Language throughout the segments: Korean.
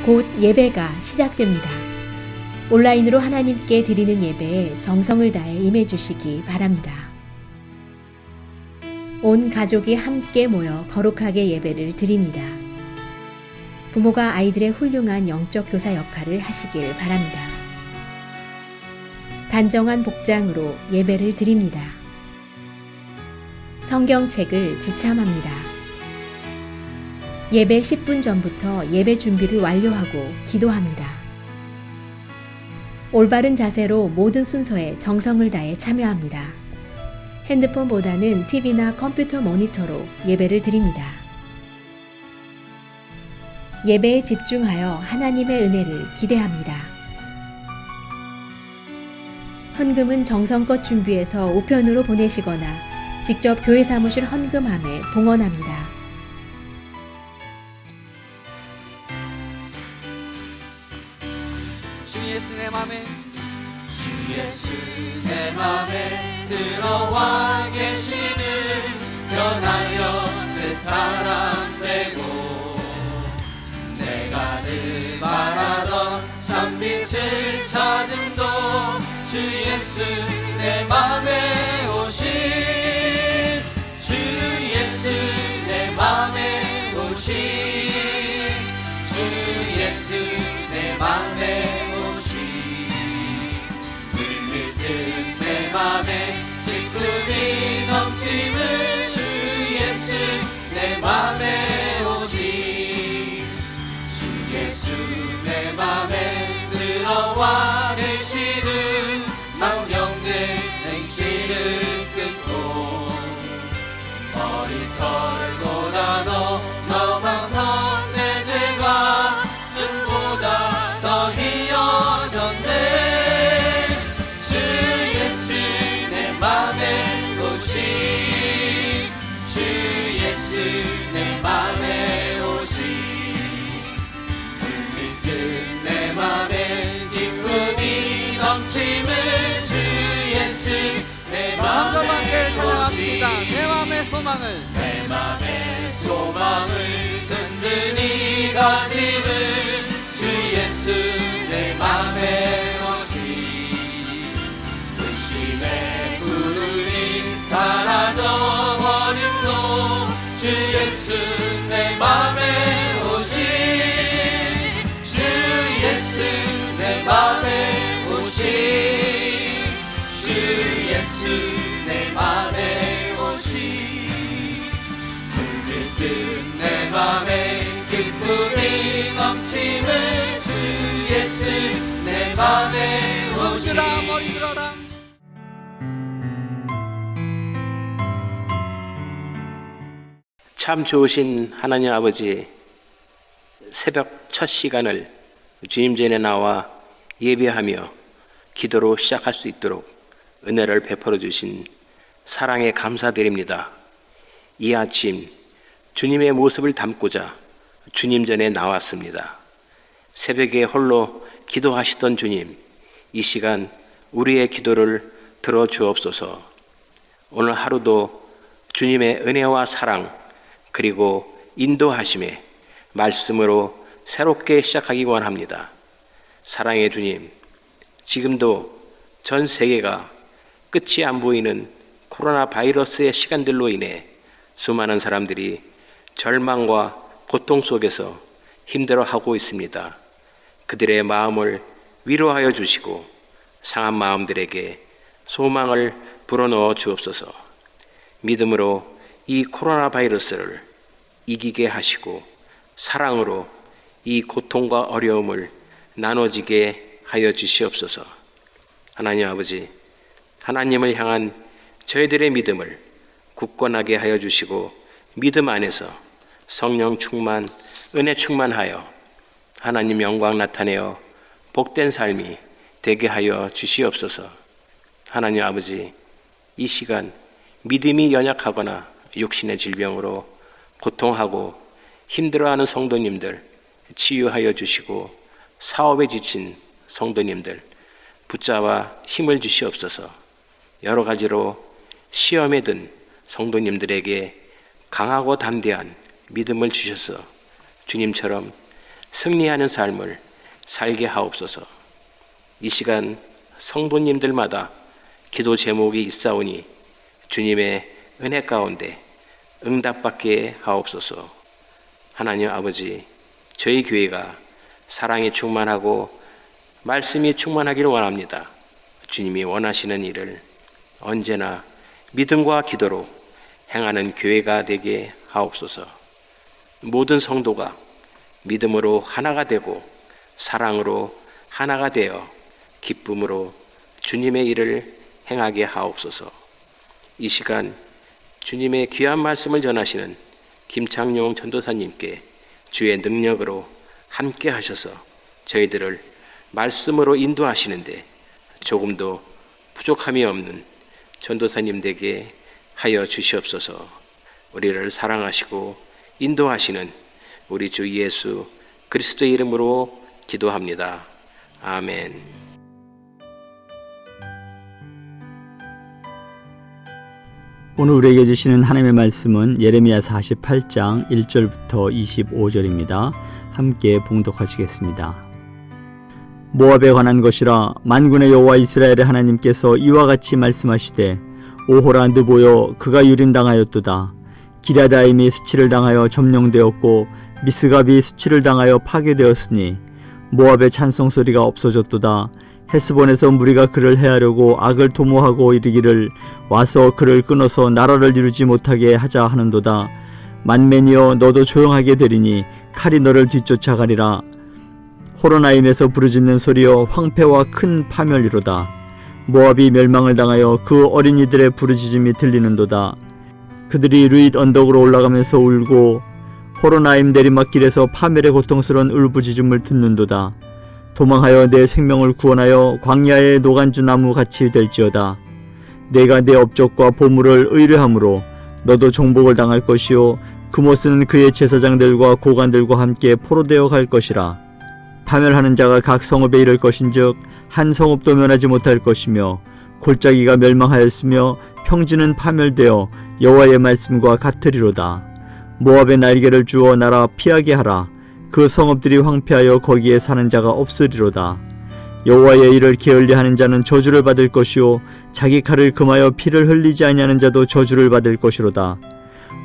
곧 예배가 시작됩니다. 온라인으로 하나님께 드리는 예배에 정성을 다해 임해 주시기 바랍니다. 온 가족이 함께 모여 거룩하게 예배를 드립니다. 부모가 아이들의 훌륭한 영적 교사 역할을 하시길 바랍니다. 단정한 복장으로 예배를 드립니다. 성경책을 지참합니다. 예배 10분 전부터 예배 준비를 완료하고 기도합니다. 올바른 자세로 모든 순서에 정성을 다해 참여합니다. 핸드폰보다는 TV나 컴퓨터 모니터로 예배를 드립니다. 예배에 집중하여 하나님의 은혜를 기대합니다. 헌금은 정성껏 준비해서 우편으로 보내시거나 직접 교회 사무실 헌금함에 봉헌합니다. 주 예수 내 맘에 주 예수 내 맘에 들어와 계시는 변하여 새 사람 되고 내가 늘 바라던 참빛을 찾음도 주 예수 내 맘에 오신 주 예수 내 맘에 오신 주 예수 내 맘에 내 맘에 기쁨이 넘침을 주 예수 내 맘에 오시 주 예수 내 맘에 들어와 계시는 망령들 행실을 끊고 머리털보다 더 많던 내 죄가 눈보다 더 희어졌네 주 예수 내 맘에 오시 물밀듯 내 맘에 기쁨이 넘침을 주 예수 내 맘에 오시 내 맘의 소망을 내 맘의 소망을 든든히 가짐을 주 예수 내 맘에 오시 의심의 구름이 사라져버림도 주 예수 내 맘에 오시 주 예수 내 맘에 오시 주 예수 내 맘에 오시 물밀듯 내 맘에 기쁨이 넘침을 주 예수 내 맘에 오시 머리 들어라 참 좋으신 하나님 아버지, 새벽 첫 시간을 주님 전에 나와 예배하며 기도로 시작할 수 있도록 은혜를 베풀어 주신 사랑에 감사드립니다. 이 아침 주님의 모습을 담고자 주님 전에 나왔습니다. 새벽에 홀로 기도하시던 주님, 이 시간 우리의 기도를 들어주옵소서. 오늘 하루도 주님의 은혜와 사랑 그리고 인도하심에 말씀으로 새롭게 시작하기 원합니다. 사랑의 주님, 지금도 전 세계가 끝이 안 보이는 코로나 바이러스의 시간들로 인해 수많은 사람들이 절망과 고통 속에서 힘들어하고 있습니다. 그들의 마음을 위로하여 주시고 상한 마음들에게 소망을 불어넣어 주옵소서. 믿음으로 이 코로나 바이러스를 이기게 하시고 사랑으로 이 고통과 어려움을 나눠지게 하여 주시옵소서. 하나님 아버지, 하나님을 향한 저희들의 믿음을 굳건하게 하여 주시고 믿음 안에서 성령 충만, 은혜 충만하여 하나님 영광 나타내어 복된 삶이 되게 하여 주시옵소서. 하나님 아버지, 이 시간 믿음이 연약하거나 육신의 질병으로 고통하고 힘들어하는 성도님들 치유하여 주시고 사업에 지친 성도님들 붙잡아 힘을 주시옵소서. 여러 가지로 시험에 든 성도님들에게 강하고 담대한 믿음을 주셔서 주님처럼 승리하는 삶을 살게 하옵소서. 이 시간 성도님들마다 기도 제목이 있사오니 주님의 은혜 가운데 응답받게 하옵소서. 하나님 아버지, 저희 교회가 사랑이 충만하고 말씀이 충만하기를 원합니다. 주님이 원하시는 일을 언제나 믿음과 기도로 행하는 교회가 되게 하옵소서. 모든 성도가 믿음으로 하나가 되고 사랑으로 하나가 되어 기쁨으로 주님의 일을 행하게 하옵소서. 이 시간 주님의 귀한 말씀을 전하시는 김창용 전도사님께 주의 능력으로 함께 하셔서 저희들을 말씀으로 인도하시는데 조금도 부족함이 없는 전도사님 되게 하여 주시옵소서. 우리를 사랑하시고 인도하시는 우리 주 예수 그리스도의 이름으로 기도합니다. 아멘. 오늘 우리에게 주시는 하나님의 말씀은 예레미야 48장 1절부터 25절입니다. 함께 봉독하시겠습니다. 모압에 관한 것이라 만군의 여호와 이스라엘의 하나님께서 이와 같이 말씀하시되 오호라 느보여 그가 유림당하였도다. 기랴다임이 수치를 당하여 점령되었고 미스갑이 수치를 당하여 파괴되었으니 모압의 찬송 소리가 없어졌도다. 헤스본에서 무리가 그를 해하려고 악을 도모하고 이르기를 와서 그를 끊어서 나라를 이루지 못하게 하자 하는도다. 만맨이여 너도 조용하게 되리니 칼이 너를 뒤쫓아가리라. 호로나임에서 부르짖는 소리여 황폐와 큰 파멸이로다. 모압이 멸망을 당하여 그 어린이들의 부르짖음이 들리는도다. 그들이 루잇 언덕으로 올라가면서 울고 호로나임 내리막길에서 파멸의 고통스러운 울부짖음을 듣는도다. 도망하여 내 생명을 구원하여 광야의 노간주 나무 같이 될지어다. 내가 내 업적과 보물을 의뢰함으로 너도 종복을 당할 것이요 그못은 그의 제사장들과 고관들과 함께 포로되어 갈 것이라. 파멸하는 자가 각 성읍에 이를 것인즉 한 성읍도 면하지 못할 것이며 골짜기가 멸망하였으며 평지는 파멸되어 여호와의 말씀과 같으리로다. 모압의 날개를 주어 날아 피하게 하라. 그 성읍들이 황폐하여 거기에 사는 자가 없으리로다. 여호와의 일을 게을리하는 자는 저주를 받을 것이요 자기 칼을 금하여 피를 흘리지 아니하는 자도 저주를 받을 것이로다.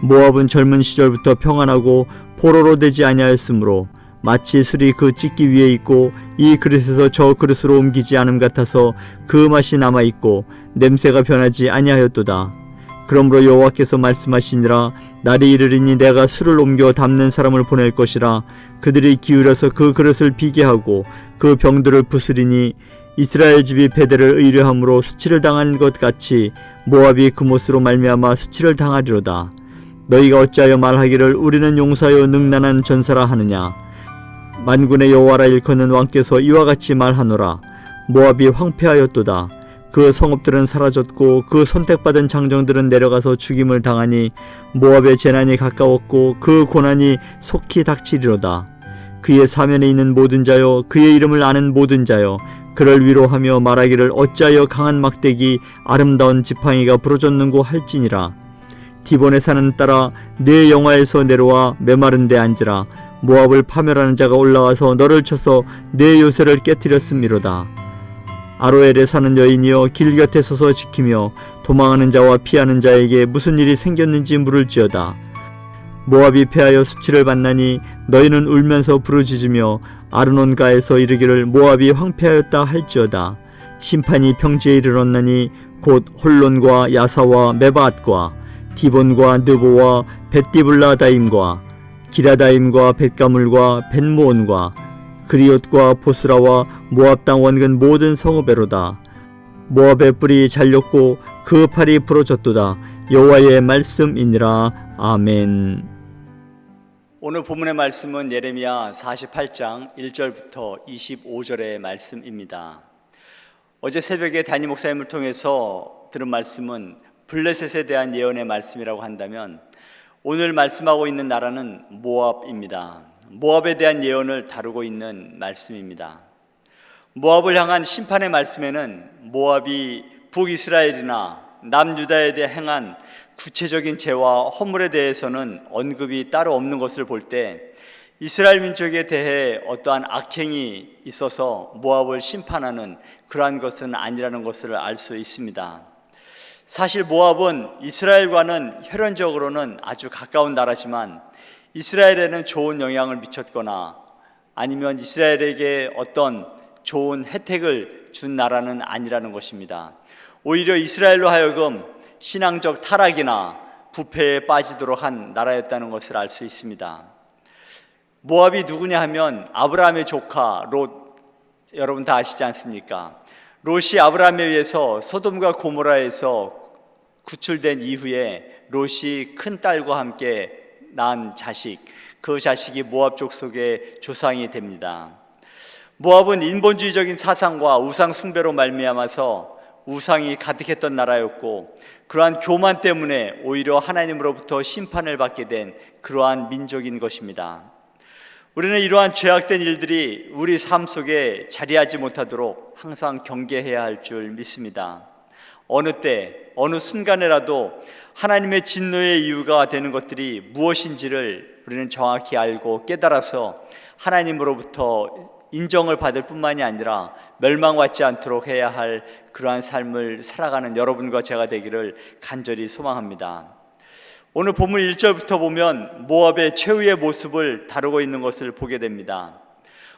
모압은 젊은 시절부터 평안하고 포로로 되지 아니하였으므로 마치 술이 그 찢기 위에 있고 이 그릇에서 저 그릇으로 옮기지 않음 같아서 그 맛이 남아있고 냄새가 변하지 아니하였도다. 그러므로 여호와께서 말씀하시니라. 날이 이르리니 내가 술을 옮겨 담는 사람을 보낼 것이라. 그들이 기울여서 그 그릇을 비게 하고 그 병들을 부수리니 이스라엘 집이 베델을 의뢰함으로 수치를 당한 것 같이 모압이 그못으로 말미암아 수치를 당하리로다. 너희가 어찌하여 말하기를 우리는 용사여 능란한 전사라 하느냐. 만군의 여호와라 일컫는 왕께서 이와 같이 말하노라. 모압이 황폐하였도다. 그 성읍들은 사라졌고 그 선택받은 장정들은 내려가서 죽임을 당하니 모압의 재난이 가까웠고 그 고난이 속히 닥치리로다. 그의 사면에 있는 모든 자여 그의 이름을 아는 모든 자여 그를 위로하며 말하기를 어찌하여 강한 막대기 아름다운 지팡이가 부러졌는고 할지니라. 디본에 사는 딸아 내 영화에서 내려와 메마른 데 앉으라. 모압을 파멸하는 자가 올라와서 너를 쳐서 내 요새를 깨뜨렸음이로다. 아로엘에 사는 여인이여 길 곁에 서서 지키며 도망하는 자와 피하는 자에게 무슨 일이 생겼는지 물을지어다. 모압이 패하여 수치를 받나니 너희는 울면서 부르짖으며 아르논가에서 이르기를 모압이 황폐하였다 할지어다. 심판이 평지에 이르렀나니 곧 홀론과 야사와 메바앗과 디본과 느보와 벳디블라다임과 기라다임과 벳가물과 벳모온과 그리옷과 보스라와 모압 땅 원근 모든 성읍에로다. 모압의 뿔이 잘렸고 그 팔이 부러졌도다. 여호와의 말씀이니라. 아멘. 오늘 본문의 말씀은 예레미야 48장 1절부터 25절의 말씀입니다. 어제 새벽에 다니 목사님을 통해서 들은 말씀은 블레셋에 대한 예언의 말씀이라고 한다면 오늘 말씀하고 있는 나라는 모압입니다. 모압에 대한 예언을 다루고 있는 말씀입니다. 모압을 향한 심판의 말씀에는 모압이 북이스라엘이나 남유다에 대해 행한 구체적인 죄와 허물에 대해서는 언급이 따로 없는 것을 볼 때 이스라엘 민족에 대해 어떠한 악행이 있어서 모압을 심판하는 그러한 것은 아니라는 것을 알 수 있습니다. 사실 모압은 이스라엘과는 혈연적으로는 아주 가까운 나라지만 이스라엘에는 좋은 영향을 미쳤거나 아니면 이스라엘에게 어떤 좋은 혜택을 준 나라는 아니라는 것입니다. 오히려 이스라엘로 하여금 신앙적 타락이나 부패에 빠지도록 한 나라였다는 것을 알 수 있습니다. 모압이 누구냐 하면 아브라함의 조카 롯, 여러분 다 아시지 않습니까? 롯이 아브라함에 의해서 소돔과 고모라에서 구출된 이후에 롯이 큰 딸과 함께 낳은 자식, 그 자식이 모압 족속의 조상이 됩니다. 모압은 인본주의적인 사상과 우상 숭배로 말미암아서 우상이 가득했던 나라였고, 그러한 교만 때문에 오히려 하나님으로부터 심판을 받게 된 그러한 민족인 것입니다. 우리는 이러한 죄악된 일들이 우리 삶 속에 자리하지 못하도록 항상 경계해야 할 줄 믿습니다. 어느 때, 어느 순간에라도 하나님의 진노의 이유가 되는 것들이 무엇인지를 우리는 정확히 알고 깨달아서 하나님으로부터 인정을 받을 뿐만이 아니라 멸망받지 않도록 해야 할 그러한 삶을 살아가는 여러분과 제가 되기를 간절히 소망합니다. 오늘 본문 1절부터 보면 모압의 최후의 모습을 다루고 있는 것을 보게 됩니다.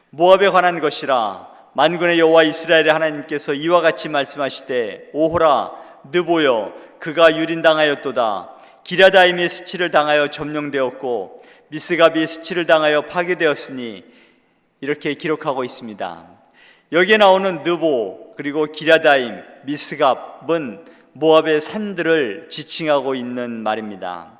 모압에 관한 것이라 만군의 여호와 이스라엘의 하나님께서 이와 같이 말씀하시되 오호라 느보여 그가 유린당하였도다. 기랴다임이 수치를 당하여 점령되었고 미스갑이 수치를 당하여 파괴되었으니 이렇게 기록하고 있습니다. 여기에 나오는 느보 그리고 기랴다임, 미스갑은 모압의 산들을 지칭하고 있는 말입니다.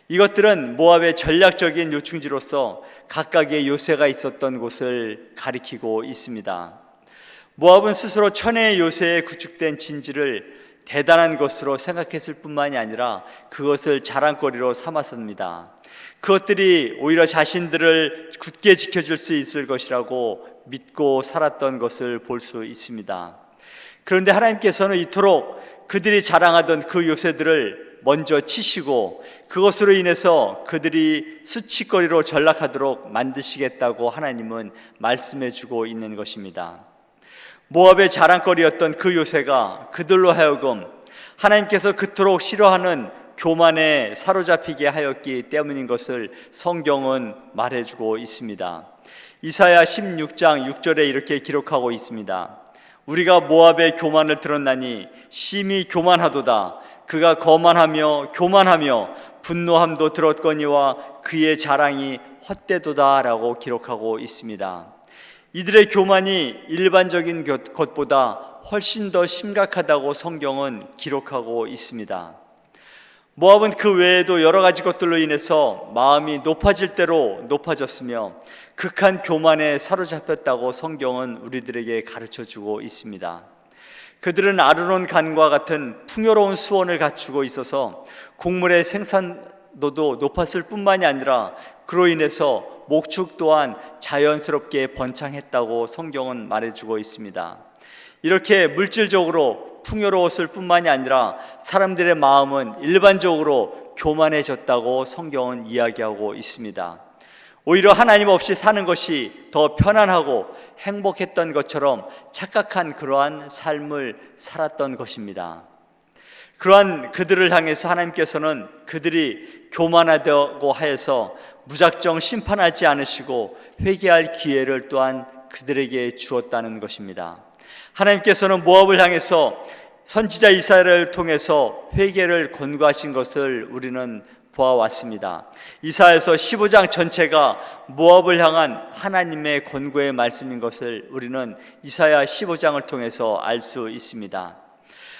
이것들은 모압의 전략적인 요충지로서 각각의 요새가 있었던 곳을 가리키고 있습니다. 모압은 스스로 천혜의 요새에 구축된 진지를 대단한 것으로 생각했을 뿐만이 아니라 그것을 자랑거리로 삼았습니다. 그것들이 오히려 자신들을 굳게 지켜줄 수 있을 것이라고 믿고 살았던 것을 볼 수 있습니다. 그런데 하나님께서는 이토록 그들이 자랑하던 그 요새들을 먼저 치시고 그것으로 인해서 그들이 수치거리로 전락하도록 만드시겠다고 하나님은 말씀해 주고 있는 것입니다. 모압의 자랑거리였던 그 요새가 그들로 하여금 하나님께서 그토록 싫어하는 교만에 사로잡히게 하였기 때문인 것을 성경은 말해주고 있습니다. 이사야 16장 6절에 이렇게 기록하고 있습니다. 우리가 모압의 교만을 들었나니 심히 교만하도다. 그가 거만하며 교만하며 분노함도 들었거니와 그의 자랑이 헛되도다 라고 기록하고 있습니다. 이들의 교만이 일반적인 것보다 훨씬 더 심각하다고 성경은 기록하고 있습니다. 모압은 그 외에도 여러 가지 것들로 인해서 마음이 높아질 대로 높아졌으며 극한 교만에 사로잡혔다고 성경은 우리들에게 가르쳐주고 있습니다. 그들은 아르논 강과 같은 풍요로운 수원을 갖추고 있어서 곡물의 생산도도 높았을 뿐만이 아니라 그로 인해서 목축 또한 자연스럽게 번창했다고 성경은 말해주고 있습니다. 이렇게 물질적으로 풍요로웠을 뿐만이 아니라 사람들의 마음은 일반적으로 교만해졌다고 성경은 이야기하고 있습니다. 오히려 하나님 없이 사는 것이 더 편안하고 행복했던 것처럼 착각한 그러한 삶을 살았던 것입니다. 그러한 그들을 향해서 하나님께서는 그들이 교만하다고 하여서 무작정 심판하지 않으시고 회개할 기회를 또한 그들에게 주었다는 것입니다. 하나님께서는 모압을 향해서 선지자 이사야를 통해서 회개를 권고하신 것을 우리는 보아왔습니다. 이사야서 15장 전체가 모압을 향한 하나님의 권고의 말씀인 것을 우리는 이사야 15장을 통해서 알 수 있습니다.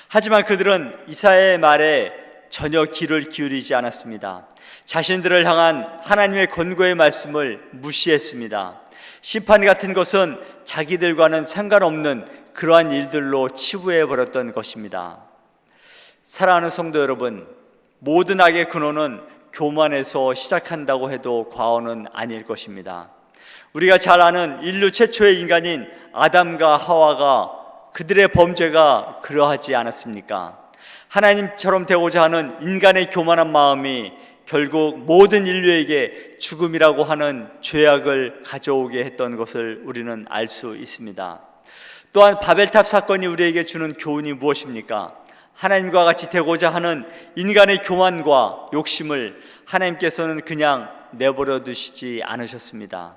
하지만 그들은 이사야의 말에 전혀 귀를 기울이지 않았습니다. 자신들을 향한 하나님의 권고의 말씀을 무시했습니다. 심판 같은 것은 자기들과는 상관없는 그러한 일들로 치부해버렸던 것입니다. 사랑하는 성도 여러분, 모든 악의 근원은 교만에서 시작한다고 해도 과언은 아닐 것입니다. 우리가 잘 아는 인류 최초의 인간인 아담과 하와가 그들의 범죄가 그러하지 않았습니까? 하나님처럼 되고자 하는 인간의 교만한 마음이 결국 모든 인류에게 죽음이라고 하는 죄악을 가져오게 했던 것을 우리는 알 수 있습니다. 또한 바벨탑 사건이 우리에게 주는 교훈이 무엇입니까? 하나님과 같이 되고자 하는 인간의 교만과 욕심을 하나님께서는 그냥 내버려 두시지 않으셨습니다.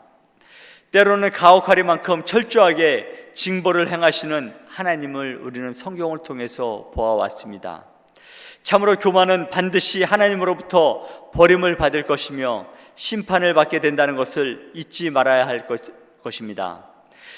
때로는 가혹하리만큼 철저하게 징벌을 행하시는 하나님을 우리는 성경을 통해서 보아왔습니다. 참으로 교만은 반드시 하나님으로부터 버림을 받을 것이며 심판을 받게 된다는 것을 잊지 말아야 할 것입니다.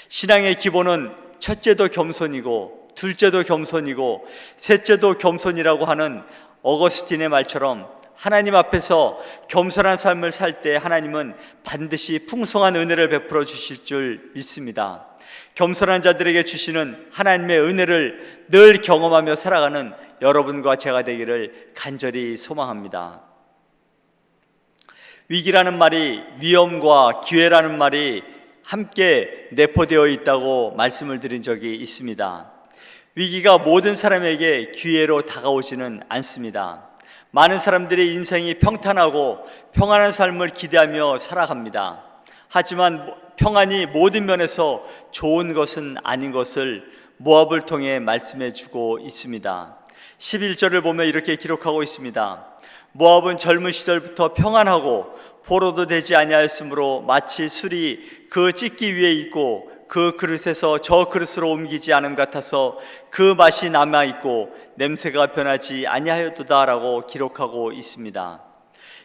신앙의 기본은 첫째도 겸손이고 둘째도 겸손이고 셋째도 겸손이라고 하는 어거스틴의 말처럼 하나님 앞에서 겸손한 삶을 살 때 하나님은 반드시 풍성한 은혜를 베풀어 주실 줄 믿습니다. 겸손한 자들에게 주시는 하나님의 은혜를 늘 경험하며 살아가는 여러분과 제가 되기를 간절히 소망합니다. 위기라는 말이 위험과 기회라는 말이 함께 내포되어 있다고 말씀을 드린 적이 있습니다. 위기가 모든 사람에게 기회로 다가오지는 않습니다. 많은 사람들이 인생이 평탄하고 평안한 삶을 기대하며 살아갑니다. 하지만 평안이 모든 면에서 좋은 것은 아닌 것을 모압을 통해 말씀해 주고 있습니다. 11절을 보면 이렇게 기록하고 있습니다. 모압은 젊은 시절부터 평안하고 포로도 되지 아니하였으므로 마치 술이 그 찢기 위에 있고 그 그릇에서 저 그릇으로 옮기지 않음 같아서 그 맛이 남아있고 냄새가 변하지 아니하였도다라고 기록하고 있습니다.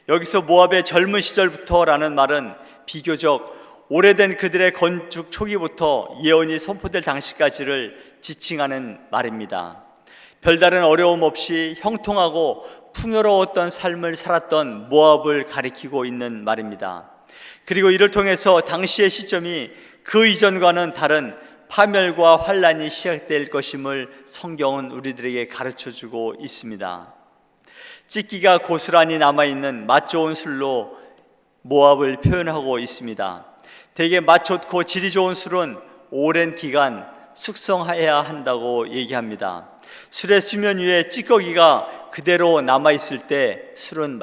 여기서 모압의 젊은 시절부터라는 말은 비교적 오래된 그들의 건축 초기부터 예언이 선포될 당시까지를 지칭하는 말입니다. 별다른 어려움 없이 형통하고 풍요로웠던 삶을 살았던 모압을 가리키고 있는 말입니다. 그리고 이를 통해서 당시의 시점이 그 이전과는 다른 파멸과 환란이 시작될 것임을 성경은 우리들에게 가르쳐주고 있습니다. 찢기가 고스란히 남아있는 맛 좋은 술로 모압을 표현하고 있습니다. 대개 맛 좋고 질이 좋은 술은 오랜 기간 숙성해야 한다고 얘기합니다. 술의 수면 위에 찌꺼기가 그대로 남아있을 때 술은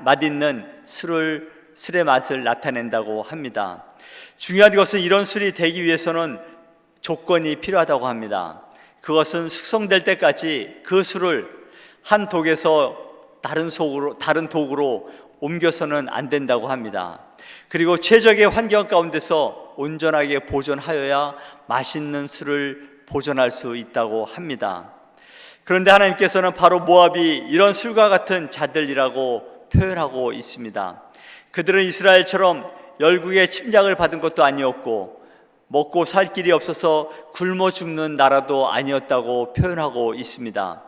맛있는 술의 맛을 나타낸다고 합니다. 중요한 것은 이런 술이 되기 위해서는 조건이 필요하다고 합니다. 그것은 숙성될 때까지 그 술을 한 독에서 다른 독으로 옮겨서는 안 된다고 합니다. 그리고 최적의 환경 가운데서 온전하게 보존하여야 맛있는 술을 보존할 수 있다고 합니다. 그런데 하나님께서는 바로 모압이 이런 술과 같은 자들이라고 표현하고 있습니다. 그들은 이스라엘처럼 열국의 침략을 받은 것도 아니었고 먹고 살 길이 없어서 굶어 죽는 나라도 아니었다고 표현하고 있습니다.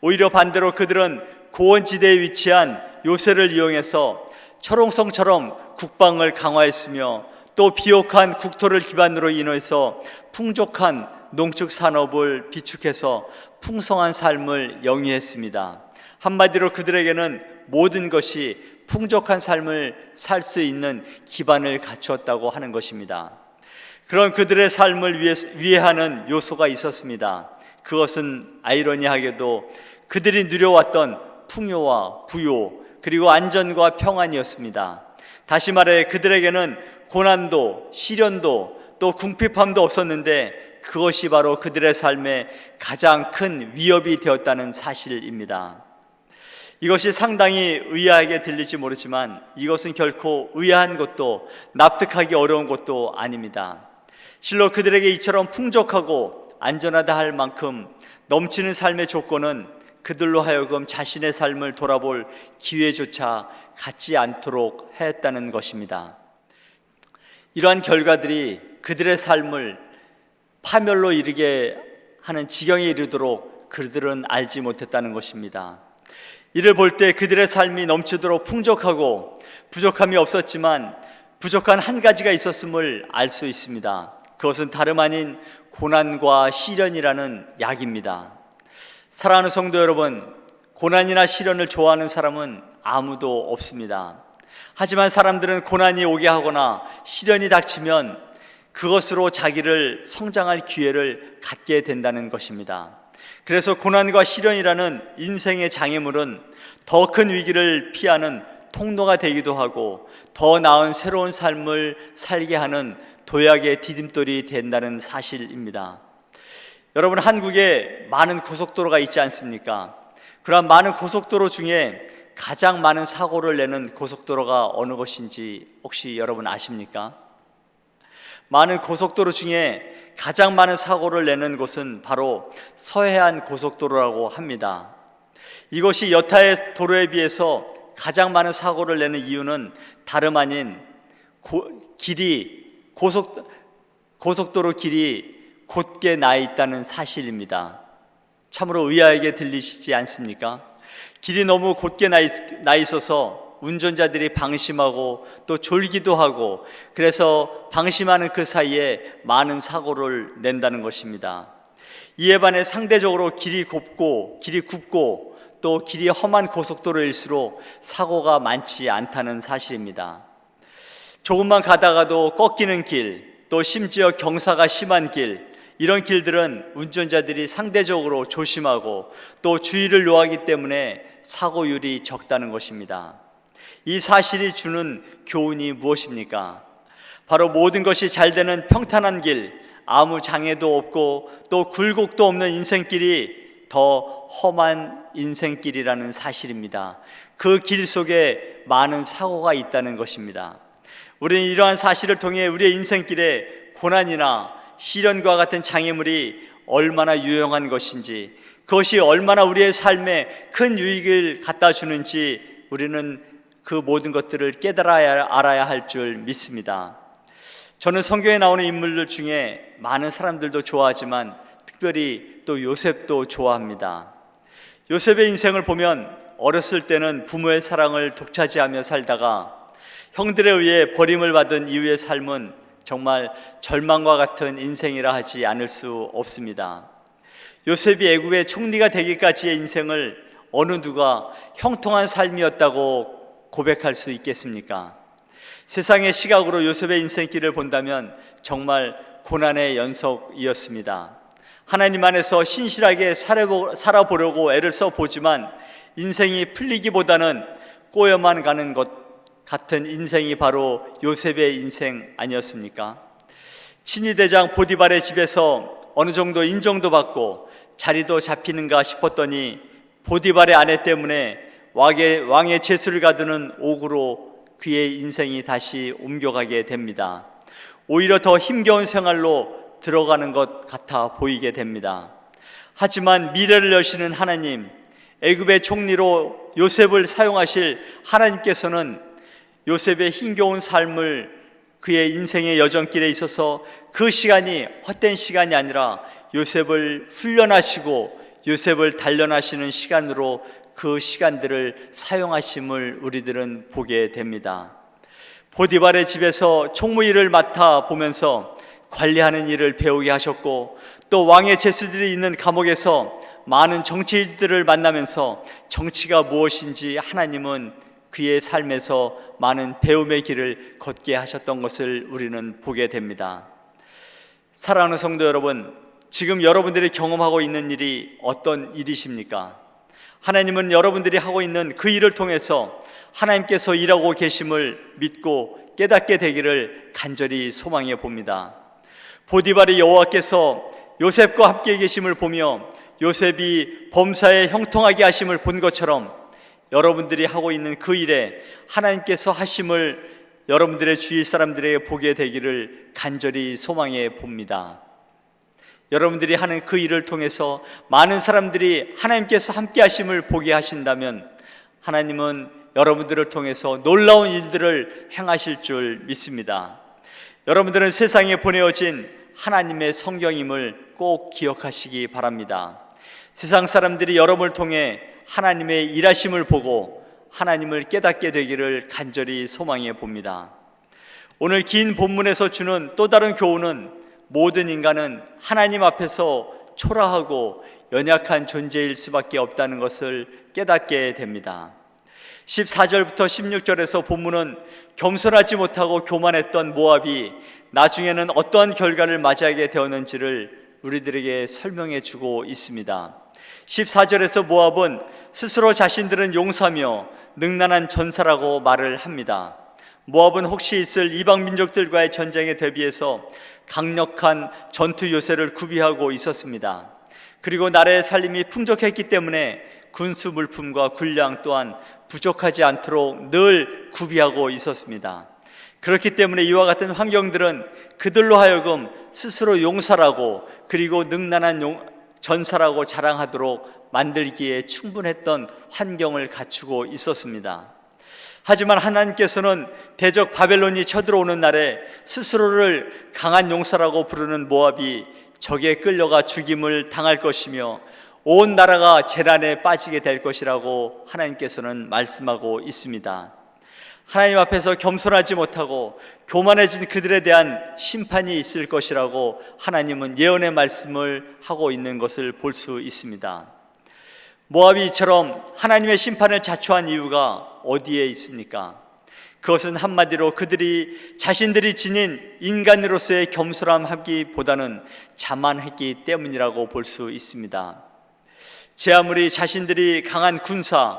오히려 반대로 그들은 고원지대에 위치한 요새를 이용해서 철옹성처럼 국방을 강화했으며 또 비옥한 국토를 기반으로 인해서 풍족한 농축 산업을 비축해서 풍성한 삶을 영위했습니다. 한마디로 그들에게는 모든 것이 풍족한 삶을 살 수 있는 기반을 갖추었다고 하는 것입니다. 그런 그들의 삶을 위해하는 요소가 있었습니다. 그것은 아이러니하게도 그들이 누려왔던 풍요와 부요 그리고 안전과 평안이었습니다. 다시 말해 그들에게는 고난도 시련도 또 궁핍함도 없었는데 그것이 바로 그들의 삶에 가장 큰 위협이 되었다는 사실입니다. 이것이 상당히 의아하게 들릴지 모르지만 이것은 결코 의아한 것도 납득하기 어려운 것도 아닙니다. 실로 그들에게 이처럼 풍족하고 안전하다 할 만큼 넘치는 삶의 조건은 그들로 하여금 자신의 삶을 돌아볼 기회조차 갖지 않도록 했다는 것입니다. 이러한 결과들이 그들의 삶을 파멸로 이르게 하는 지경에 이르도록 그들은 알지 못했다는 것입니다. 이를 볼 때 그들의 삶이 넘치도록 풍족하고 부족함이 없었지만 부족한 한 가지가 있었음을 알 수 있습니다. 그것은 다름 아닌 고난과 시련이라는 약입니다. 사랑하는 성도 여러분, 고난이나 시련을 좋아하는 사람은 아무도 없습니다. 하지만 사람들은 고난이 오게 하거나 시련이 닥치면 그것으로 자기를 성장할 기회를 갖게 된다는 것입니다. 그래서 고난과 시련이라는 인생의 장애물은 더 큰 위기를 피하는 통로가 되기도 하고 더 나은 새로운 삶을 살게 하는 도약의 디딤돌이 된다는 사실입니다. 여러분, 한국에 많은 고속도로가 있지 않습니까? 그러한 많은 고속도로 중에 가장 많은 사고를 내는 고속도로가 어느 곳인지 혹시 여러분 아십니까? 많은 고속도로 중에 가장 많은 사고를 내는 곳은 바로 서해안 고속도로라고 합니다. 이것이 여타의 도로에 비해서 가장 많은 사고를 내는 이유는 다름 아닌 고속도로 길이 곧게 나 있다는 사실입니다. 참으로 의아하게 들리시지 않습니까? 길이 너무 곧게 나 있어서 운전자들이 방심하고 또 졸기도 하고, 그래서 방심하는 그 사이에 많은 사고를 낸다는 것입니다. 이에 반해 상대적으로 길이 굽고 또 길이 험한 고속도로일수록 사고가 많지 않다는 사실입니다. 조금만 가다가도 꺾이는 길, 또 심지어 경사가 심한 길, 이런 길들은 운전자들이 상대적으로 조심하고 또 주의를 요하기 때문에 사고율이 적다는 것입니다. 이 사실이 주는 교훈이 무엇입니까? 바로 모든 것이 잘 되는 평탄한 길, 아무 장애도 없고 또 굴곡도 없는 인생길이 더 험한 인생길이라는 사실입니다. 그 길 속에 많은 사고가 있다는 것입니다. 우리는 이러한 사실을 통해 우리의 인생길에 고난이나 시련과 같은 장애물이 얼마나 유용한 것인지, 그것이 얼마나 우리의 삶에 큰 유익을 갖다 주는지 우리는 그 모든 것들을 알아야 할 줄 믿습니다. 저는 성경에 나오는 인물들 중에 많은 사람들도 좋아하지만 특별히 또 요셉도 좋아합니다. 요셉의 인생을 보면 어렸을 때는 부모의 사랑을 독차지하며 살다가 형들에 의해 버림을 받은 이후의 삶은 정말 절망과 같은 인생이라 하지 않을 수 없습니다. 요셉이 애굽의 총리가 되기까지의 인생을 어느 누가 형통한 삶이었다고 고백할 수 있겠습니까? 세상의 시각으로 요셉의 인생길을 본다면 정말 고난의 연속이었습니다. 하나님 안에서 신실하게 살아보려고 애를 써보지만 인생이 풀리기보다는 꼬여만 가는 것 같은 인생이 바로 요셉의 인생 아니었습니까? 친위대장 보디발의 집에서 어느 정도 인정도 받고 자리도 잡히는가 싶었더니 보디발의 아내 때문에 왕의 제수를 가두는 옥으로 그의 인생이 다시 옮겨가게 됩니다. 오히려 더 힘겨운 생활로 들어가는 것 같아 보이게 됩니다. 하지만 미래를 여시는 하나님, 애굽의 총리로 요셉을 사용하실 하나님께서는 요셉의 힘겨운 삶을 그의 인생의 여정길에 있어서 그 시간이 헛된 시간이 아니라 요셉을 훈련하시고 요셉을 단련하시는 시간으로 그 시간들을 사용하심을 우리들은 보게 됩니다. 보디발의 집에서 총무 일을 맡아 보면서 관리하는 일을 배우게 하셨고, 또 왕의 제수들이 있는 감옥에서 많은 정치인들을 만나면서 정치가 무엇인지 하나님은 그의 삶에서 많은 배움의 길을 걷게 하셨던 것을 우리는 보게 됩니다. 사랑하는 성도 여러분, 지금 여러분들이 경험하고 있는 일이 어떤 일이십니까? 하나님은 여러분들이 하고 있는 그 일을 통해서 하나님께서 일하고 계심을 믿고 깨닫게 되기를 간절히 소망해 봅니다. 보디발의 여호와께서 요셉과 함께 계심을 보며 요셉이 범사에 형통하게 하심을 본 것처럼 여러분들이 하고 있는 그 일에 하나님께서 하심을 여러분들의 주위 사람들에게 보게 되기를 간절히 소망해 봅니다. 여러분들이 하는 그 일을 통해서 많은 사람들이 하나님께서 함께 하심을 보게 하신다면 하나님은 여러분들을 통해서 놀라운 일들을 행하실 줄 믿습니다. 여러분들은 세상에 보내어진 하나님의 성경임을 꼭 기억하시기 바랍니다. 세상 사람들이 여러분을 통해 하나님의 일하심을 보고 하나님을 깨닫게 되기를 간절히 소망해 봅니다. 오늘 긴 본문에서 주는 또 다른 교훈은 모든 인간은 하나님 앞에서 초라하고 연약한 존재일 수밖에 없다는 것을 깨닫게 됩니다. 14절부터 16절에서 본문은 겸손하지 못하고 교만했던 모압이 나중에는 어떠한 결과를 맞이하게 되었는지를 우리들에게 설명해 주고 있습니다. 14절에서 모압은 스스로 자신들은 용사며 능란한 전사라고 말을 합니다. 모압은 혹시 있을 이방 민족들과의 전쟁에 대비해서 강력한 전투 요새를 구비하고 있었습니다. 그리고 나라의 살림이 풍족했기 때문에 군수 물품과 군량 또한 부족하지 않도록 늘 구비하고 있었습니다. 그렇기 때문에 이와 같은 환경들은 그들로 하여금 스스로 용사라고 그리고 능란한 전사라고 자랑하도록 만들기에 충분했던 환경을 갖추고 있었습니다. 하지만 하나님께서는 대적 바벨론이 쳐들어오는 날에 스스로를 강한 용사라고 부르는 모압이 적에 끌려가 죽임을 당할 것이며 온 나라가 재난에 빠지게 될 것이라고 하나님께서는 말씀하고 있습니다. 하나님 앞에서 겸손하지 못하고 교만해진 그들에 대한 심판이 있을 것이라고 하나님은 예언의 말씀을 하고 있는 것을 볼 수 있습니다. 모압이 이처럼 하나님의 심판을 자초한 이유가 어디에 있습니까? 그것은 한마디로 그들이 자신들이 지닌 인간으로서의 겸손함하기보다는 자만했기 때문이라고 볼 수 있습니다. 제 아무리 자신들이 강한 군사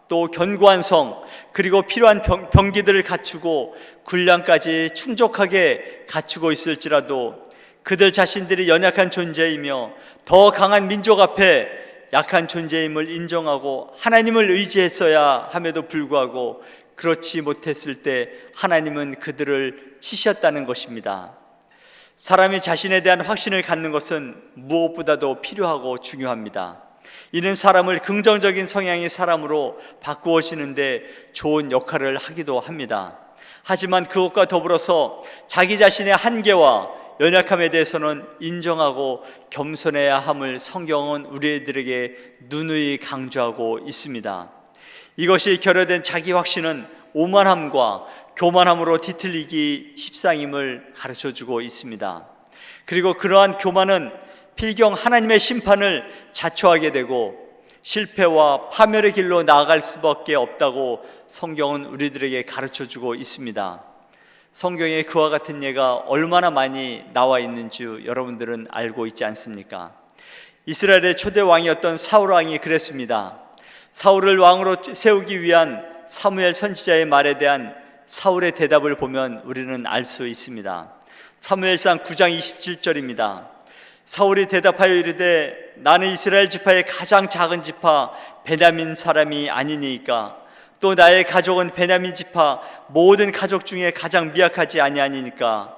또 견고한 성 그리고 필요한 병기들을 갖추고 군량까지 충족하게 갖추고 있을지라도 그들 자신들이 연약한 존재이며 더 강한 민족 앞에 약한 존재임을 인정하고 하나님을 의지했어야 함에도 불구하고 그렇지 못했을 때 하나님은 그들을 치셨다는 것입니다. 사람이 자신에 대한 확신을 갖는 것은 무엇보다도 필요하고 중요합니다. 이는 사람을 긍정적인 성향의 사람으로 바꾸어지는데 좋은 역할을 하기도 합니다. 하지만 그것과 더불어서 자기 자신의 한계와 연약함에 대해서는 인정하고 겸손해야 함을 성경은 우리들에게 누누이 강조하고 있습니다. 이것이 결여된 자기 확신은 오만함과 교만함으로 뒤틀리기 십상임을 가르쳐주고 있습니다. 그리고 그러한 교만은 필경 하나님의 심판을 자초하게 되고 실패와 파멸의 길로 나아갈 수밖에 없다고 성경은 우리들에게 가르쳐주고 있습니다. 성경에 그와 같은 예가 얼마나 많이 나와 있는지 여러분들은 알고 있지 않습니까? 이스라엘의 초대 왕이었던 사울 왕이 그랬습니다. 사울을 왕으로 세우기 위한 사무엘 선지자의 말에 대한 사울의 대답을 보면 우리는 알 수 있습니다. 사무엘상 9장 27절입니다. 사울이 대답하여 이르되 나는 이스라엘 지파의 가장 작은 지파 베냐민 사람이 아니니까 또 나의 가족은 베냐민 지파 모든 가족 중에 가장 미약하지 아니하니까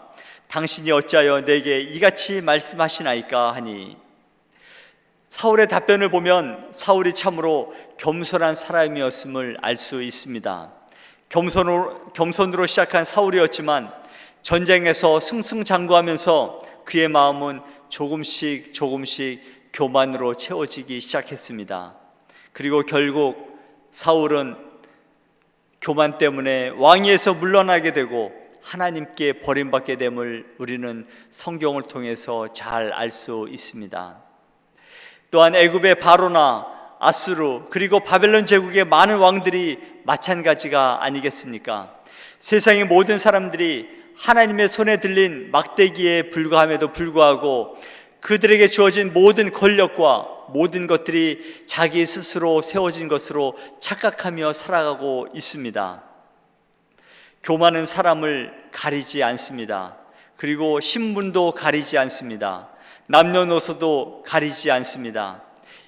당신이 어찌하여 내게 이같이 말씀하시나이까 하니, 사울의 답변을 보면 사울이 참으로 겸손한 사람이었음을 알 수 있습니다. 겸손으로 시작한 사울이었지만 전쟁에서 승승장구하면서 그의 마음은 조금씩 교만으로 채워지기 시작했습니다. 그리고 결국 사울은 교만 때문에 왕위에서 물러나게 되고 하나님께 버림받게 됨을 우리는 성경을 통해서 잘 알 수 있습니다. 또한 애굽의 바로나 아수르 그리고 바벨론 제국의 많은 왕들이 마찬가지가 아니겠습니까? 세상의 모든 사람들이 하나님의 손에 들린 막대기에 불과함에도 불구하고 그들에게 주어진 모든 권력과 모든 것들이 자기 스스로 세워진 것으로 착각하며 살아가고 있습니다. 교만은 사람을 가리지 않습니다. 그리고 신분도 가리지 않습니다. 남녀노소도 가리지 않습니다.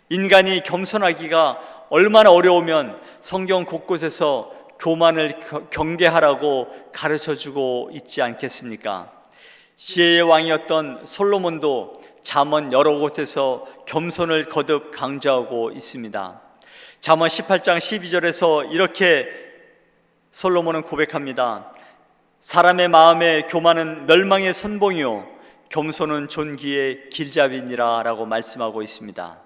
인간이 겸손하기가 얼마나 어려우면 성경 곳곳에서 교만을 경계하라고 가르쳐주고 있지 않겠습니까? 지혜의 왕이었던 솔로몬도 잠언 여러 곳에서 겸손을 거듭 강조하고 있습니다. 잠언 18장 12절에서 이렇게 솔로몬은 고백합니다. 사람의 마음에 교만은 멸망의 선봉이요 겸손은 존귀의 길잡이니라 라고 말씀하고 있습니다.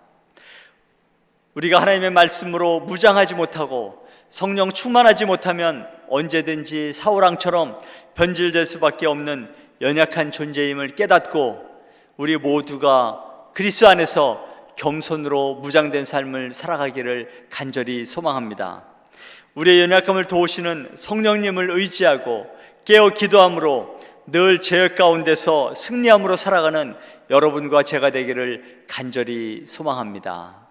우리가 하나님의 말씀으로 무장하지 못하고 성령 충만하지 못하면 언제든지 사울왕처럼 변질될 수밖에 없는 연약한 존재임을 깨닫고 우리 모두가 그리스도 안에서 겸손으로 무장된 삶을 살아가기를 간절히 소망합니다. 우리의 연약함을 도우시는 성령님을 의지하고 깨어 기도함으로 늘 죄악 가운데서 승리함으로 살아가는 여러분과 제가 되기를 간절히 소망합니다.